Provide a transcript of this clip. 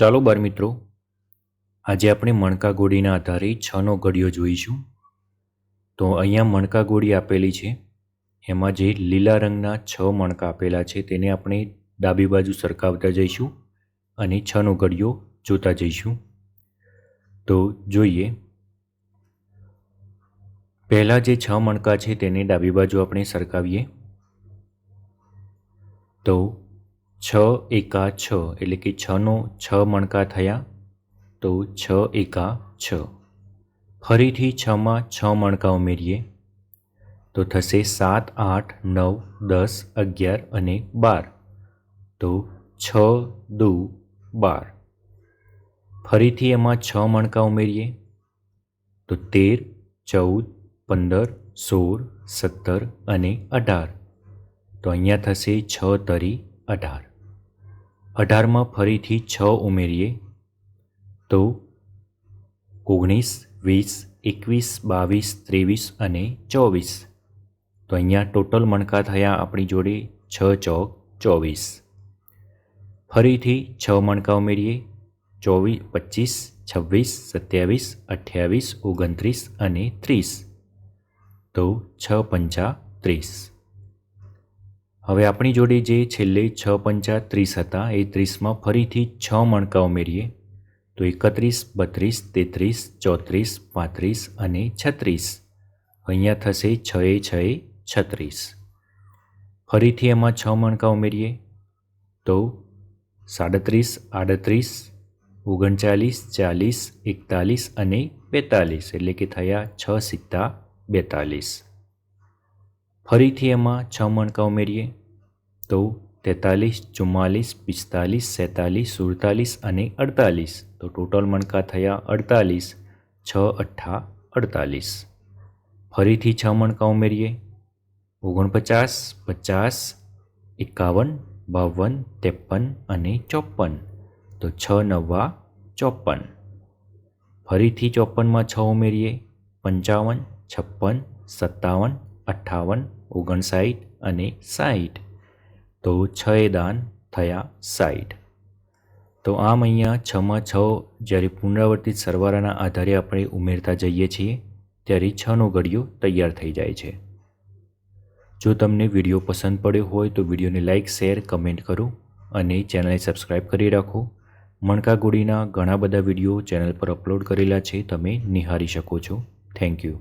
ચાલો બાળ મિત્રો, આજે આપણે મણકા ગોળીના આધારે 6નો ઘડિયો જોઈશું। તો અહીંયા મણકા ગોળી આપેલી છે, એમાં જે લીલા રંગના 6 મણકા આપેલા છે તેને આપણે ડાબી બાજુ સરખાવતા જઈશું અને 6નો ઘડિયો જોતા જઈશું। તો જોઈએ, પહેલાં જે 6 મણકા છે તેને ડાબી બાજુ આપણે સરખાવીએ। તો 6 એકા 6 એટલે કે 6નો 6 મણકા થયા, તો 6 એકા 6। ફરીથી 6માં 6 મણકા ઉમેરીએ તો થશે 7, 8, 9, 10, 11 અને 12, તો 6 દુ 12। ફરીથી એમાં 6 મણકા ઉમેરીએ તો 13, 14, 15, 16, 17 અને 18, તો અહીંયા થશે 6 તરી 18। 18માં ફરીથી 6 ઉમેરીએ તો 19, 20, 21, 22, 23 અને 24, તો અહીંયા ટોટલ મણકા થયા આપણી જોડે 6 ચોક 24। ફરીથી 6 મણકા ઉમેરીએ 24, 25, 26, 27, 28, 29 અને 30, તો 6 પંચા 30। હવે આપણી જોડે જે છેલ્લે 6 પંચા 30 હતા એ 30માં ફરીથી 6 મણકા ઉમેરીએ તો 31, 32, 33, 34, 35 અને 36, અહીંયા થશે 6 એ 6 એ 36। ફરીથી એમાં 6 મણકા ઉમેરીએ તો 37, 38, 39, 40, 41 અને 42, એટલે કે થયા 6 સિત્તા 42। ફરીથી એમાં 6 મણકા ઉમેરીએ તો 43, 44, 45, 46, 47 અને 48, તો ટોટલ મણકા થયા 48, 6 અઠ્ઠા 48। ફરીથી 6 મણકા ઉમેરીએ 49, 50, 51, 52, 53 અને 54, તો 6 નવ્વા 54। ફરીથી 54માં 6 ઉમેરીએ 55, 56, 57, 58, 59 અને 60, તો 6 એ દાન થયા 60। તો આમ અહીંયા 6માં 6 જ્યારે પુનરાવર્તિત સરવાળાના આધારે આપણે ઉમેરતા જઈએ છીએ ત્યારે 6નો ઘડિયો તૈયાર થઈ જાય છે। જો તમને વિડીયો પસંદ પડ્યો હોય તો વિડીયોને લાઇક, શેર, કમેન્ટ કરો અને ચેનલને સબસ્ક્રાઈબ કરી રાખો। મણકા ગોળીના ઘણા બધા વિડીયો ચેનલ પર અપલોડ કરેલા છે, તમે નિહાળી શકો છો। Thank you.